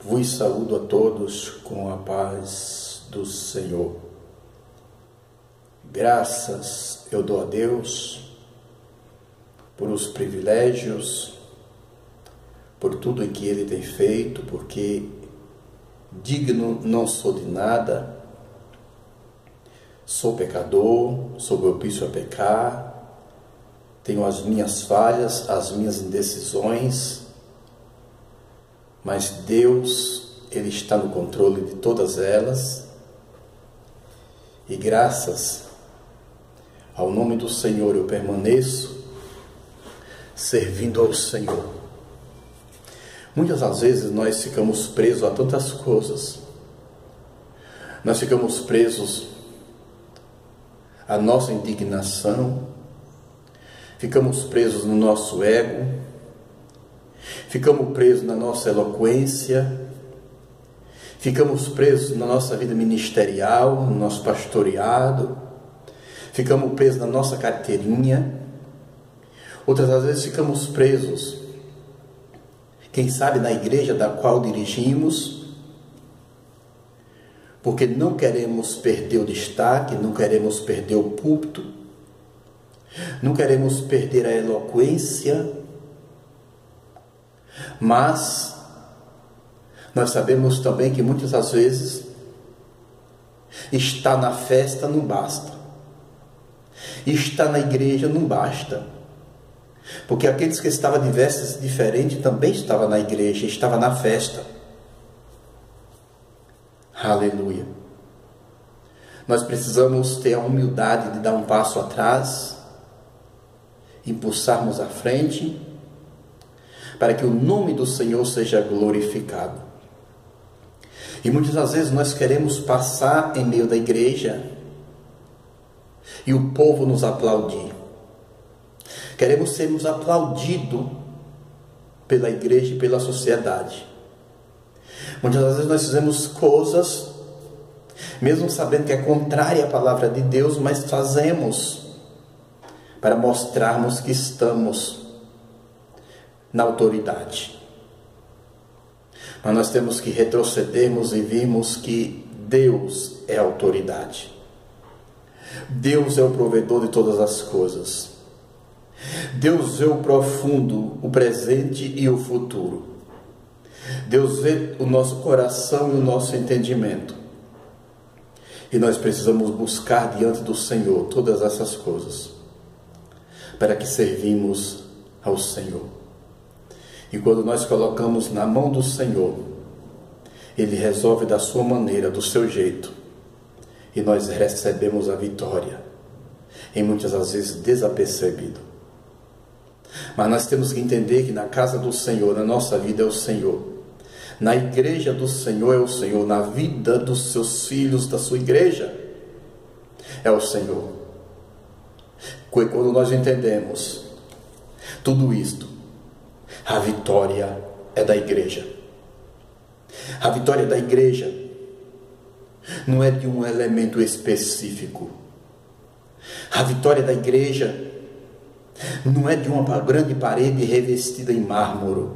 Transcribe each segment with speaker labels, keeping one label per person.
Speaker 1: Vos saúdo a todos com a paz do Senhor. Graças eu dou a Deus por os privilégios, por tudo em que Ele tem feito, porque digno não sou de nada, sou pecador, sou propício a pecar, tenho as minhas falhas, as minhas indecisões, mas Deus, Ele está no controle de todas elas, e graças ao nome do Senhor eu permaneço servindo ao Senhor. Muitas das vezes nós ficamos presos a tantas coisas, nós ficamos presos à nossa indignação, ficamos presos no nosso ego, ficamos presos na nossa eloquência, ficamos presos na nossa vida ministerial, no nosso pastoreado, ficamos presos na nossa carteirinha. Outras vezes ficamos presos, quem sabe, na igreja da qual dirigimos, porque não queremos perder o destaque, não queremos perder o púlpito, não queremos perder a eloquência, mas nós sabemos também que muitas das vezes estar na festa não basta, estar na igreja não basta, porque aqueles que estavam de vestes diferentes também estavam na igreja, estavam na festa. Aleluia! Nós precisamos ter a humildade de dar um passo atrás, impulsarmos à frente, para que o nome do Senhor seja glorificado. E muitas das vezes nós queremos passar em meio da igreja e o povo nos aplaudir. Queremos sermos aplaudidos pela igreja e pela sociedade. Muitas das vezes nós fizemos coisas, mesmo sabendo que é contrária à palavra de Deus, mas fazemos para mostrarmos que estamos na autoridade. Mas nós temos que retrocedermos e virmos que Deus é a autoridade. Deus é o provedor de todas as coisas. Deus vê o profundo, o presente e o futuro. Deus vê o nosso coração e o nosso entendimento. E nós precisamos buscar diante do Senhor todas essas coisas, para que servimos ao Senhor. E quando nós colocamos na mão do Senhor, Ele resolve da sua maneira, do seu jeito, e nós recebemos a vitória, e muitas das vezes desapercebido. Mas nós temos que entender que na casa do Senhor, na nossa vida é o Senhor, na igreja do Senhor é o Senhor, na vida dos seus filhos, da sua igreja, é o Senhor. Quando nós entendemos tudo isto, a vitória é da igreja. A vitória da igreja não é de um elemento específico. A vitória da igreja não é de uma grande parede revestida em mármore.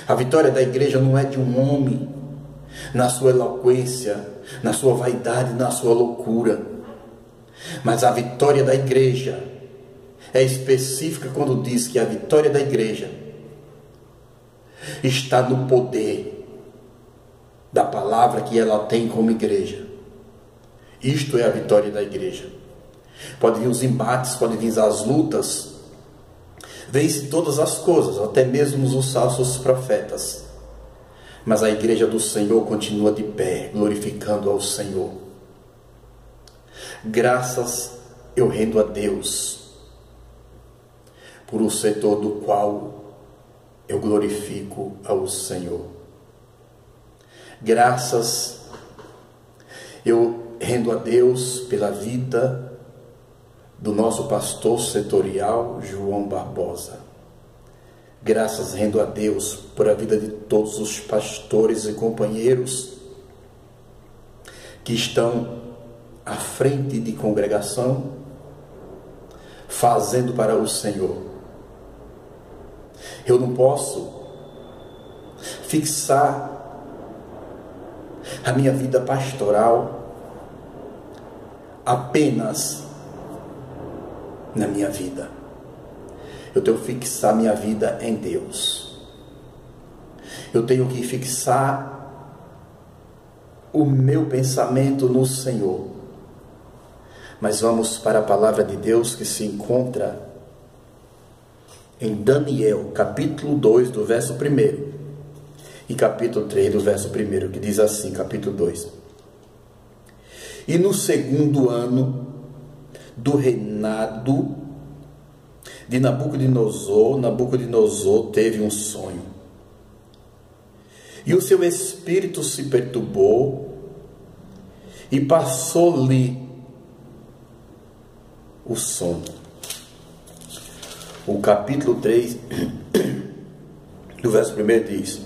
Speaker 1: A vitória da igreja não é de um homem na sua eloquência, na sua vaidade, na sua loucura. Mas a vitória da igreja é específica quando diz que a vitória da igreja está no poder da palavra que ela tem como igreja. Isto é a vitória da igreja. Pode vir os embates, pode vir as lutas, vence todas as coisas, até mesmo os falsos profetas. Mas a igreja do Senhor continua de pé, glorificando ao Senhor. Graças eu rendo a Deus por o setor do qual eu glorifico ao Senhor. Graças eu rendo a Deus pela vida do nosso pastor setorial, João Barbosa. Graças rendo a Deus por a vida de todos os pastores e companheiros que estão à frente de congregação, fazendo para o Senhor. Eu não posso fixar a minha vida pastoral apenas na minha vida. Eu tenho que fixar minha vida em Deus. Eu tenho que fixar o meu pensamento no Senhor. Mas vamos para a palavra de Deus que se encontra em Daniel, capítulo 2, do verso 1, e capítulo 3, do verso 1, que diz assim, capítulo 2. E no segundo ano do reinado de Nabucodonosor teve um sonho. E o seu espírito se perturbou e passou-lhe o sono. O capítulo 3, do verso 1 diz: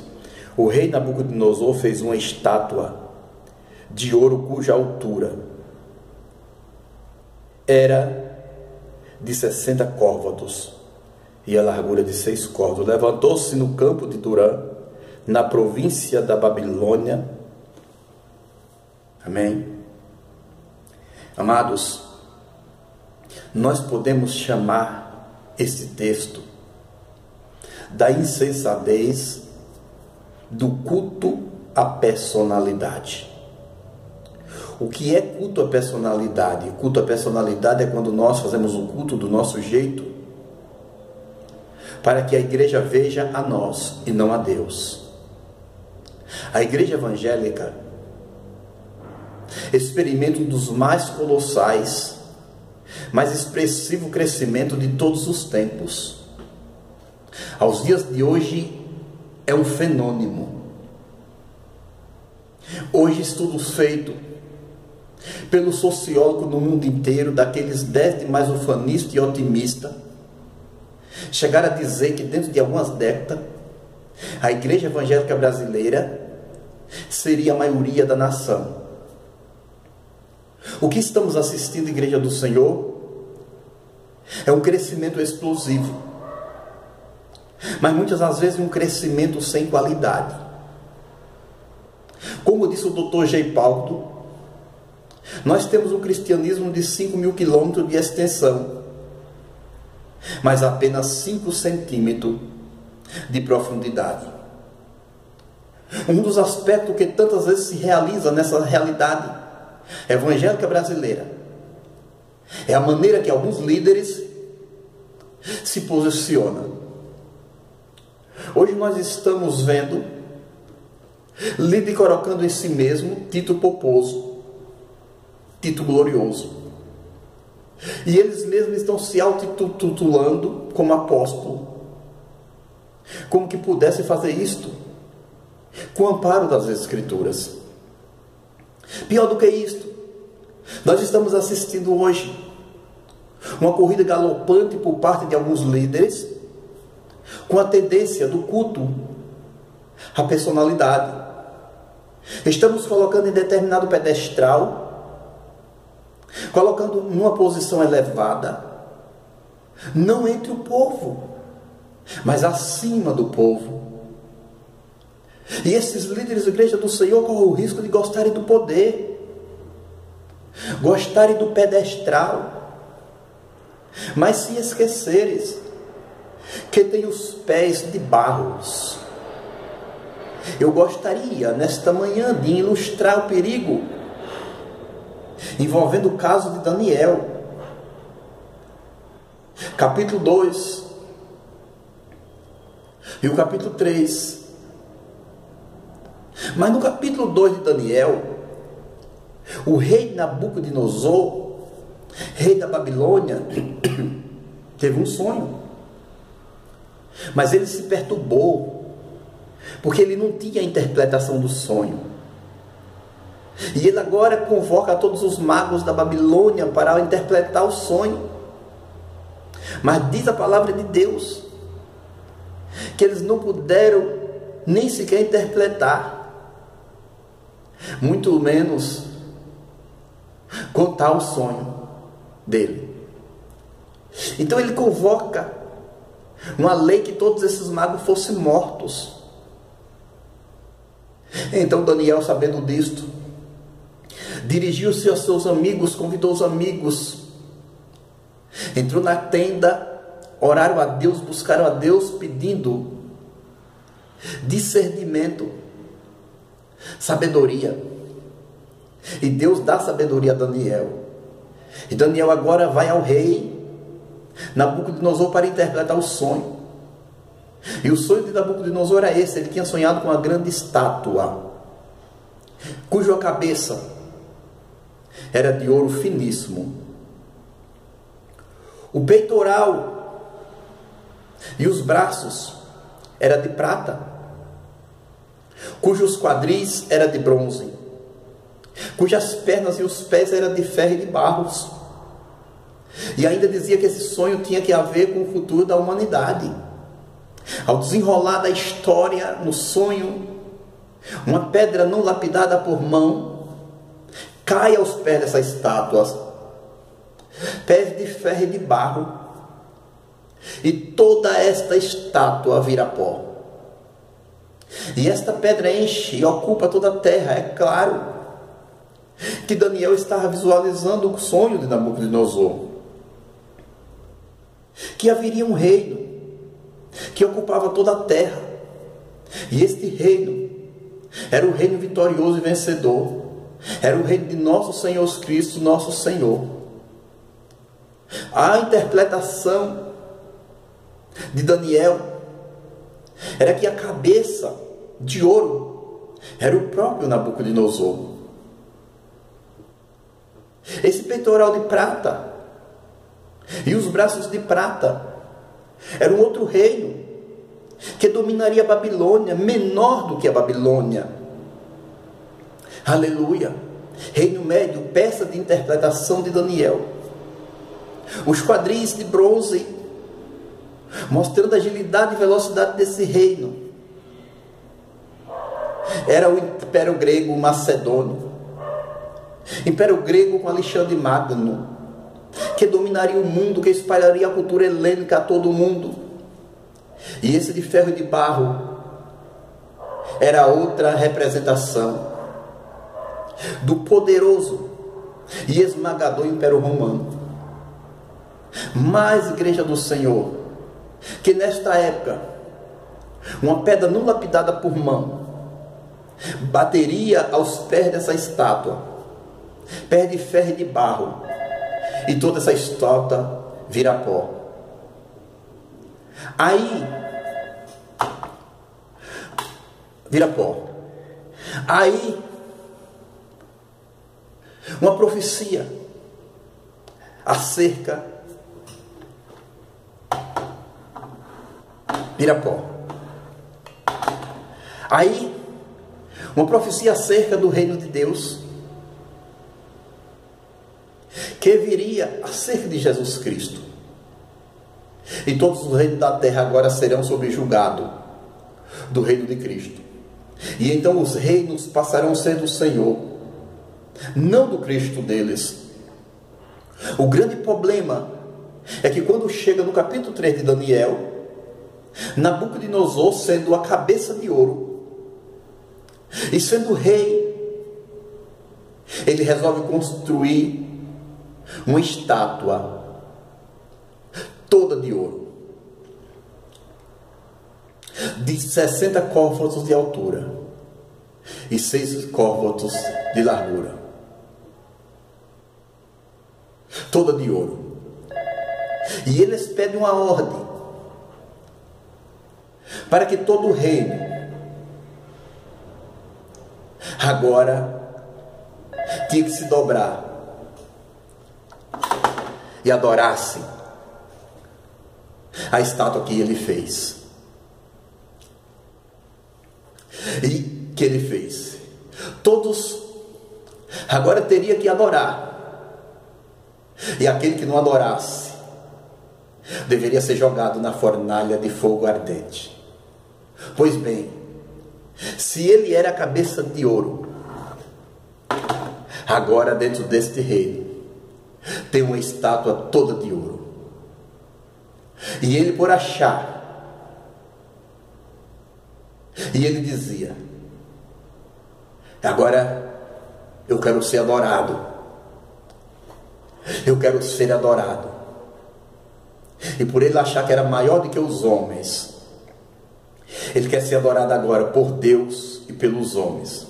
Speaker 1: o rei Nabucodonosor fez uma estátua de ouro cuja altura era de 60 côvados e a largura de 6 côvados. Levantou-se no campo de Durã, na província da Babilônia. Amém? Amados, nós podemos chamar esse texto da insensatez do culto à personalidade. O que é culto à personalidade? Culto à personalidade é quando nós fazemos o culto do nosso jeito, para que a igreja veja a nós e não a Deus. A igreja evangélica experimenta um dos mais colossais, mais expressivo crescimento de todos os tempos. Aos dias de hoje é um fenômeno. Hoje estudos feitos pelo sociólogo no mundo inteiro, daqueles 10 de mais ufanista e otimista, chegaram a dizer que dentro de algumas décadas a igreja evangélica brasileira seria a maioria da nação. O que estamos assistindo, Igreja do Senhor, é um crescimento explosivo, mas muitas das vezes um crescimento sem qualidade. Como disse o Dr. Geipaldo, nós temos um cristianismo de 5.000 quilômetros de extensão, mas apenas 5 centímetros de profundidade. Um dos aspectos que tantas vezes se realiza nessa realidade evangélica brasileira é a maneira que alguns líderes se posicionam. Hoje nós estamos vendo líder colocando em si mesmo título pomposo, título glorioso, e eles mesmos estão se auto-titulando como apóstolo, como que pudesse fazer isto com o amparo das Escrituras. Pior do que isto, nós estamos assistindo hoje uma corrida galopante por parte de alguns líderes com a tendência do culto à personalidade. Estamos colocando em determinado pedestal, colocando numa posição elevada, não entre o povo, mas acima do povo. E esses líderes da igreja do Senhor correm o risco de gostarem do poder, gostarem do pedestral, mas se esquecerem que tem os pés de barros. Eu gostaria nesta manhã de ilustrar o perigo envolvendo o caso de Daniel, capítulo 2 e o capítulo 3. Mas no capítulo 2 de Daniel, o rei Nabucodonosor, rei da Babilônia, teve um sonho, mas ele se perturbou, porque ele não tinha a interpretação do sonho. E ele agora convoca todos os magos da Babilônia para interpretar o sonho. Mas diz a palavra de Deus que eles não puderam nem sequer interpretar, muito menos contar o sonho dele. Então ele convoca uma lei que todos esses magos fossem mortos. Então Daniel, sabendo disto, dirigiu-se aos seus amigos, convidou os amigos, entrou na tenda, oraram a Deus, buscaram a Deus, pedindo discernimento, sabedoria. E Deus dá sabedoria a Daniel. E Daniel agora vai ao rei Nabucodonosor para interpretar o sonho. E o sonho de Nabucodonosor era esse: ele tinha sonhado com uma grande estátua, cuja cabeça era de ouro finíssimo, o peitoral e os braços era de prata, cujos quadris era de bronze, cujas pernas e os pés eram de ferro e de barros. E ainda dizia que esse sonho tinha que ver com o futuro da humanidade. Ao desenrolar da história no sonho, uma pedra não lapidada por mão cai aos pés dessa estátua, pés de ferro e de barro, e toda esta estátua vira pó. E esta pedra enche e ocupa toda a terra. É claro que Daniel estava visualizando o sonho de Nabucodonosor, que haveria um reino que ocupava toda a terra, e este reino era o reino vitorioso e vencedor, era o reino de nosso Senhor Cristo, nosso Senhor. A interpretação de Daniel era que a cabeça de ouro era o próprio Nabucodonosor. Esse peitoral de prata e os braços de prata era um outro reino que dominaria a Babilônia, menor do que a Babilônia. Aleluia! Reino Médio, peça de interpretação de Daniel. Os quadris de bronze, mostrando a agilidade e velocidade desse reino. Era o Império Grego Macedônio, Império Grego com Alexandre Magno, que dominaria o mundo, que espalharia a cultura helênica a todo o mundo. E esse de ferro e de barro era outra representação do poderoso e esmagador Império Romano. Mas, igreja do Senhor, que nesta época uma pedra não lapidada por mão bateria aos pés dessa estátua, pés de ferro e de barro, e toda essa estátua vira pó. Aí vira pó. Aí uma profecia acerca vira pó. Aí uma profecia acerca do reino de Deus, que viria acerca de Jesus Cristo. E todos os reinos da terra agora serão sob julgado do reino de Cristo. E então os reinos passarão a ser do Senhor, não do Cristo deles. O grande problema é que quando chega no capítulo 3 de Daniel, Nabucodonosor, sendo a cabeça de ouro e sendo rei, ele resolve construir uma estátua toda de ouro, de 60 côvados de altura e 6 côvados de largura, toda de ouro. E eles pedem uma ordem para que todo o reino agora tinha que se dobrar e adorasse a estátua que ele fez. E que ele fez? Todos agora teriam que adorar. E aquele que não adorasse deveria ser jogado na fornalha de fogo ardente. Pois bem, se ele era a cabeça de ouro, agora dentro deste reino tem uma estátua toda de ouro. E ele, por achar, e ele dizia: Agora eu quero ser adorado. Eu quero ser adorado. E por ele achar que era maior do que os homens, ele quer ser adorado agora por Deus e pelos homens.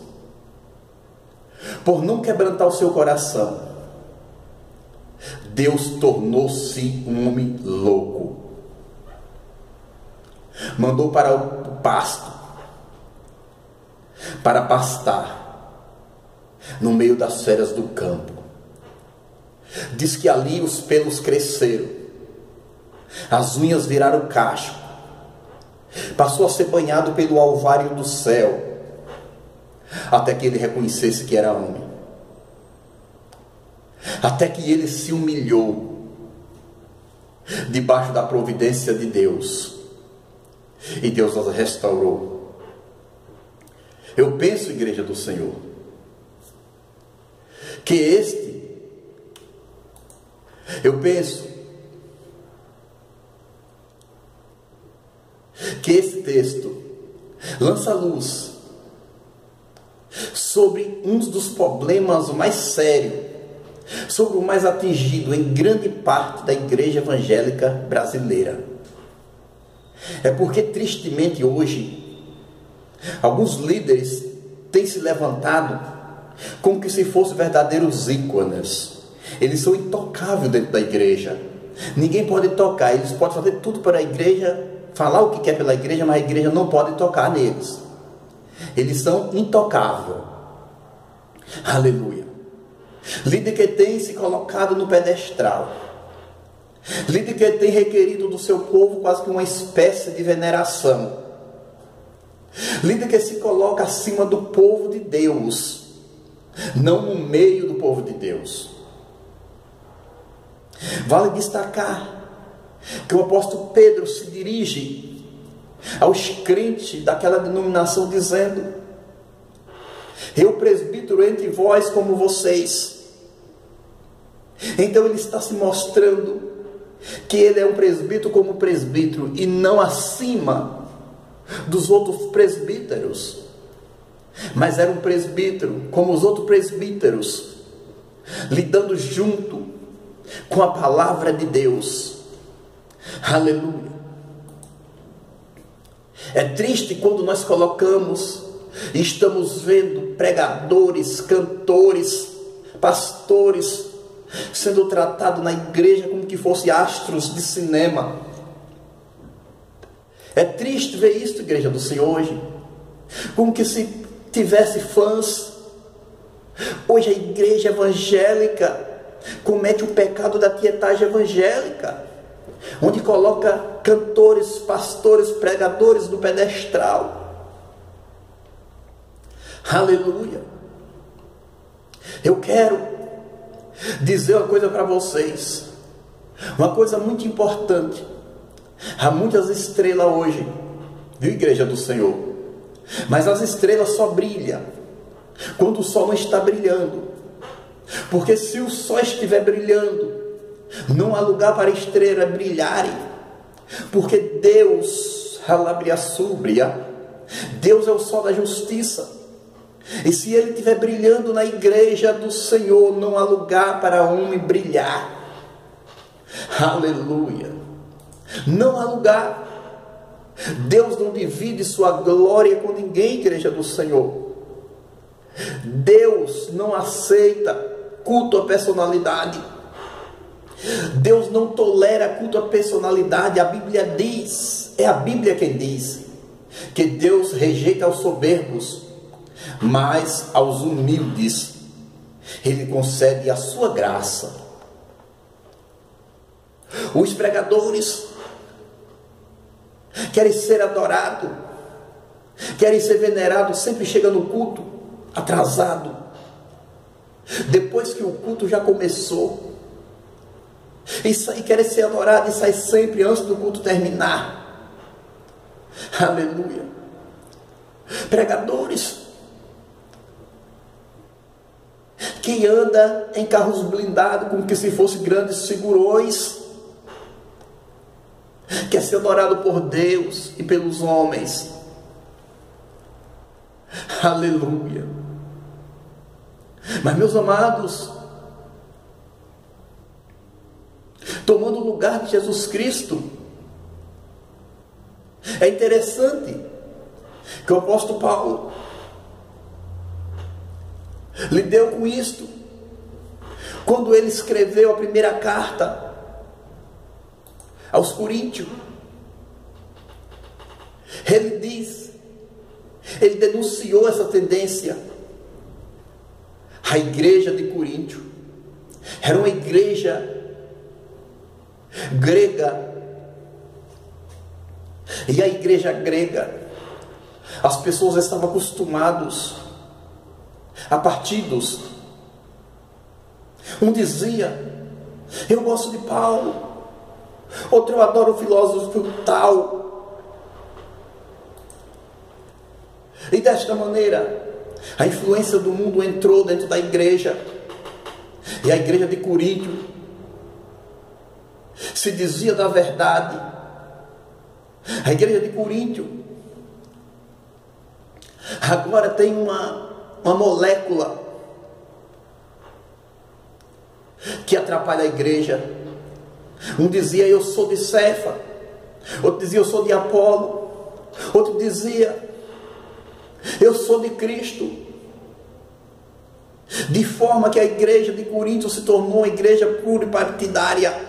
Speaker 1: Por não quebrantar o seu coração, Deus tornou-se um homem louco. Mandou para o pasto, para pastar no meio das feras do campo. Diz que ali os pelos cresceram, as unhas viraram cacho, passou a ser banhado pelo alvário do céu, até que ele reconhecesse que era homem, até que ele se humilhou debaixo da providência de Deus, e Deus os restaurou. Eu penso, igreja do Senhor, que esse texto lança luz sobre um dos problemas mais sérios, sobre o mais atingido em grande parte da igreja evangélica brasileira. É porque, tristemente, hoje, alguns líderes têm se levantado como que se fossem verdadeiros ícones. Eles são intocáveis dentro da igreja. Ninguém pode tocar. Eles podem fazer tudo para a igreja, falar o que quer pela igreja, mas a igreja não pode tocar neles. Eles são intocáveis. Aleluia. Líder que tem se colocado no pedestal. Líder que tem requerido do seu povo quase que uma espécie de veneração. Líder que se coloca acima do povo de Deus, não no meio do povo de Deus. Vale destacar que o apóstolo Pedro se dirige aos crentes daquela denominação dizendo: eu presbítero entre vós como vocês. Então ele está se mostrando que ele é um presbítero como presbítero e não acima dos outros presbíteros, mas era um presbítero como os outros presbíteros, lidando junto com a palavra de Deus. Aleluia. É triste quando nós colocamos e estamos vendo pregadores, cantores, pastores sendo tratados na igreja como que fossem astros de cinema. É triste ver isso, igreja do Senhor, hoje, como que se tivesse fãs. Hoje a igreja evangélica comete o pecado da tietagem evangélica, onde coloca cantores, pastores, pregadores no pedestal. Aleluia. Eu quero dizer uma coisa para vocês, uma coisa muito importante. Há muitas estrelas hoje, viu, igreja do Senhor? Mas as estrelas só brilham quando o sol não está brilhando. Porque se o sol estiver brilhando, não há lugar para a estrela brilharem. Porque Deus, Deus é o sol da justiça. E se ele estiver brilhando na igreja do Senhor, não há lugar para homem brilhar. Aleluia. Não há lugar. Deus não divide sua glória com ninguém, igreja do Senhor. Deus não aceita culto à personalidade. Deus não tolera culto à personalidade. A Bíblia diz, é a Bíblia quem diz, que Deus rejeita os soberbos, mas aos humildes Ele concede a sua graça. Os pregadores querem ser adorados, querem ser venerados, sempre chega no culto atrasado, depois que o culto já começou, e querem ser adorados e sai sempre antes do culto terminar. Aleluia. Pregadores que anda em carros blindados como que se fossem grandes figurões, quer ser adorado por Deus e pelos homens. Aleluia. Mas, meus amados, tomando o lugar de Jesus Cristo, é interessante que o apóstolo Paulo lidou com isto quando ele escreveu a primeira carta aos Coríntios. Ele denunciou essa tendência. A igreja de Coríntio era uma igreja grega, e a igreja grega, as pessoas estavam acostumadas a partidos. Um dizia: eu gosto de Paulo. Outro: eu adoro o filósofo tal. E desta maneira, a influência do mundo entrou dentro da igreja. E a igreja de Coríntio se dizia da verdade. A igreja de Coríntio agora tem uma molécula que atrapalha a igreja. Um dizia: eu sou de Cefa. Outro dizia: eu sou de Apolo. Outro dizia: eu sou de Cristo. De forma que a igreja de Coríntio se tornou uma igreja pluripartidária.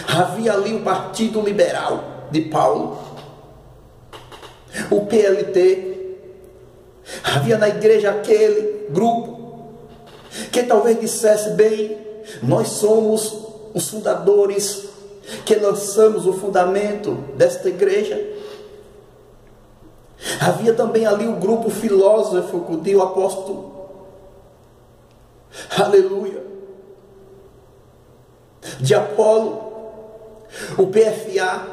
Speaker 1: Havia ali o Partido Liberal de Paulo, o PLT. Havia na igreja aquele grupo que talvez dissesse: bem, nós somos os fundadores, que lançamos o fundamento desta igreja. Havia também ali o grupo filósofo de o apóstolo, aleluia, de Apolo, o PFA.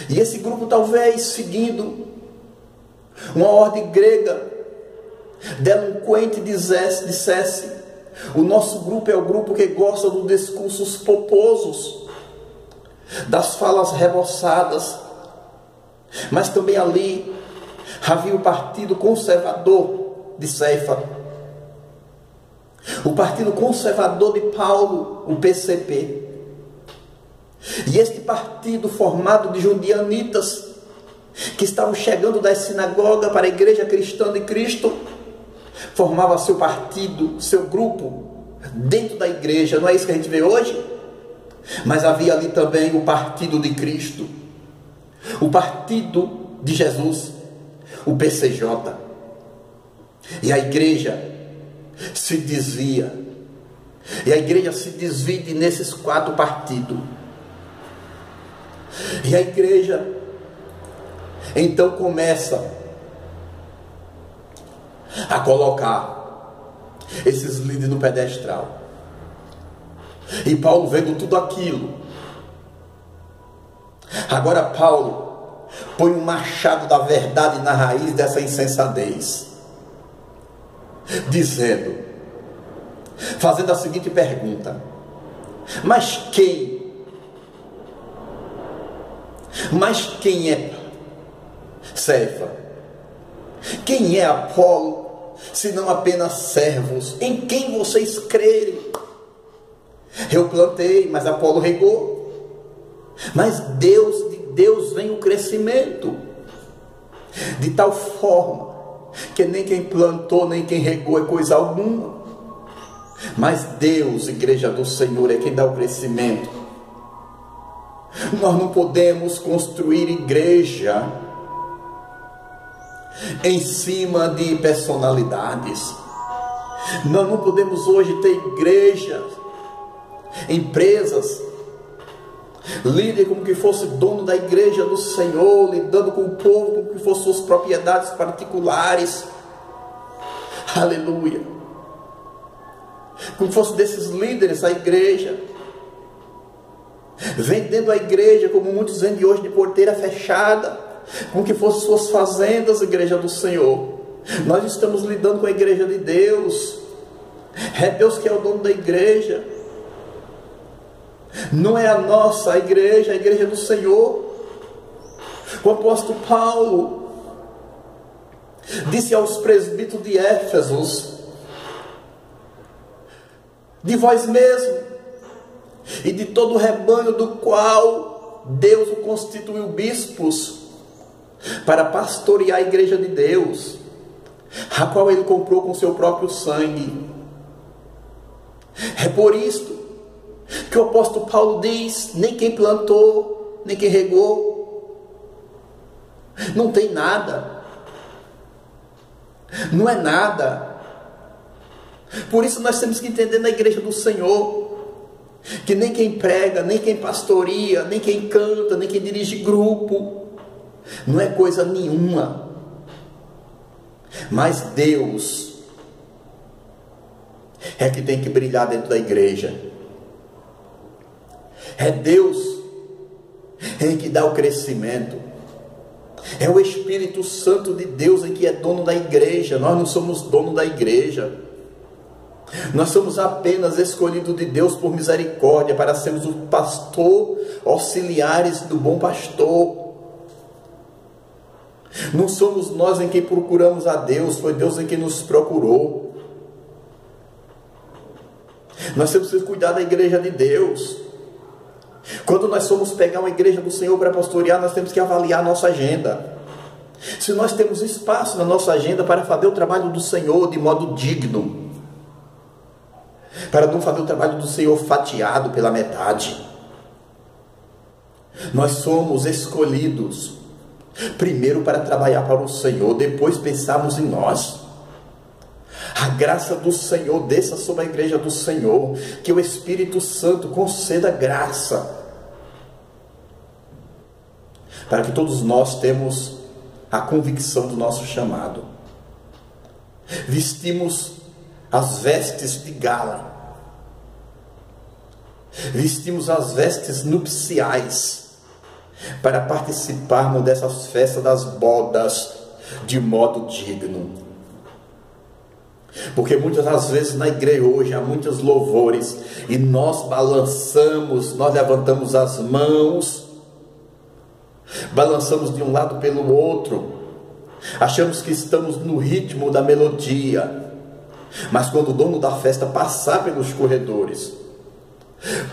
Speaker 1: E esse grupo, talvez seguindo uma ordem grega, delinquente, dissesse: o nosso grupo é o grupo que gosta dos discursos pomposos, das falas reboçadas. Mas também ali havia o Partido Conservador de Cefa, o Partido Conservador de Paulo, o PCP. E este partido, formado de judeanitas que estavam chegando da sinagoga para a igreja cristã de Cristo, formava seu partido, seu grupo dentro da igreja. Não é isso que a gente vê hoje? Mas havia ali também o partido de Cristo, o partido de Jesus, o PCJ. E a igreja se dizia, e a igreja se divide nesses 4 partidos. E a igreja então começa a colocar esses líderes no pedestal. E Paulo, vendo tudo aquilo, agora Paulo põe um machado da verdade na raiz dessa insensatez, dizendo, fazendo a seguinte pergunta: mas quem é Cefa? Quem é Apolo, senão apenas servos em quem vocês crerem? Eu plantei, mas Apolo regou. Mas de Deus vem o crescimento, de tal forma que nem quem plantou, nem quem regou é coisa alguma. Mas Deus, igreja do Senhor, é quem dá o crescimento. Nós não podemos construir igreja em cima de personalidades. Nós não podemos hoje ter igrejas, empresas, líder como que fosse dono da igreja do Senhor, lidando com o povo como que fossem suas propriedades particulares. Aleluia. Como fosse desses líderes a igreja, vendendo a igreja, como muitos vendem hoje, de porteira fechada, como que fossem suas fazendas, igreja do Senhor. Nós estamos lidando com a igreja de Deus. É Deus que é o dono da igreja. Não é a nossa igreja, a igreja do Senhor. O apóstolo Paulo, disse aos presbíteros de Éfeso: de vós mesmo e de todo o rebanho do qual Deus o constituiu bispos, para pastorear a igreja de Deus, a qual ele comprou com seu próprio sangue. É por isto que o apóstolo Paulo diz: nem quem plantou, nem quem regou, não tem nada, não é nada. Por isso nós temos que entender na igreja do Senhor que nem quem prega, nem quem pastoreia, nem quem canta, nem quem dirige grupo, não é coisa nenhuma. Mas Deus é que tem que brilhar dentro da igreja. É Deus em que dá o crescimento. É o Espírito Santo de Deus em que é dono da igreja. Nós não somos dono da igreja. Nós somos apenas escolhidos de Deus por misericórdia para sermos o pastor, auxiliares do bom pastor. Não somos nós em quem procuramos a Deus, foi Deus em quem nos procurou. Nós temos que cuidar da igreja de Deus. Quando nós somos pegar uma igreja do Senhor para pastorear, nós temos que avaliar a nossa agenda. Se nós temos espaço na nossa agenda para fazer o trabalho do Senhor de modo digno, para não fazer o trabalho do Senhor fatiado pela metade. Nós somos escolhidos primeiro para trabalhar para o Senhor, depois pensarmos em nós. A graça do Senhor desça sobre a igreja do Senhor, que o Espírito Santo conceda graça, para que todos nós temos a convicção do nosso chamado. Vestimos as vestes de gala, vestimos as vestes nupciais, para participarmos dessas festas das bodas de modo digno. Porque muitas das vezes na igreja hoje há muitos louvores e nós balançamos, nós levantamos as mãos, balançamos de um lado pelo outro, achamos que estamos no ritmo da melodia. Mas quando o dono da festa passar pelos corredores,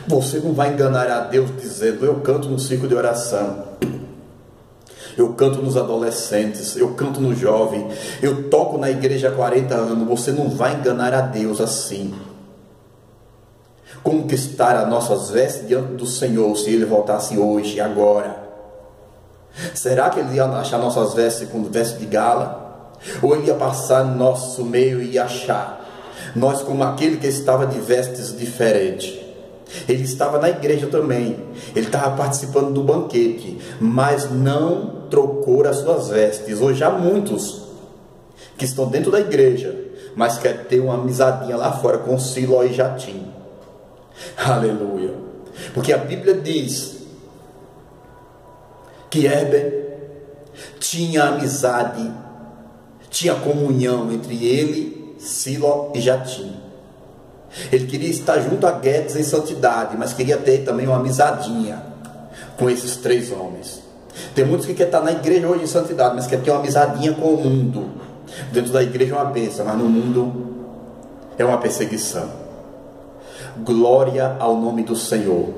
Speaker 1: você não vai enganar a Deus dizendo: eu canto no círculo de oração, eu canto nos adolescentes, eu canto no jovem, eu toco na igreja há 40 anos. Você não vai enganar a Deus assim. Conquistar as nossas vestes diante do Senhor, se Ele voltasse hoje, agora. Será que Ele ia achar nossas vestes como veste de gala? Ou Ele ia passar no nosso meio e ia achar nós como aquele que estava de vestes diferentes? Ele estava na igreja também, ele estava participando do banquete, mas não trocou as suas vestes. Hoje há muitos que estão dentro da igreja, mas quer ter uma amizadinha lá fora com Siló e Jatim. Aleluia. Porque a Bíblia diz que Heber tinha amizade, tinha comunhão entre ele, Siló e Jatim. Ele queria estar junto a Guedes em santidade, mas queria ter também uma amizadinha com esses três homens. Tem muitos que querem estar na igreja hoje em santidade, mas quer ter uma amizadinha com o mundo. Dentro da igreja é uma bênção, mas no mundo é uma perseguição. Glória ao nome do Senhor,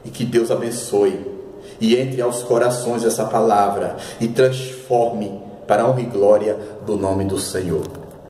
Speaker 1: e que Deus abençoe e entre aos corações essa palavra e transforme para a honra e glória do nome do Senhor.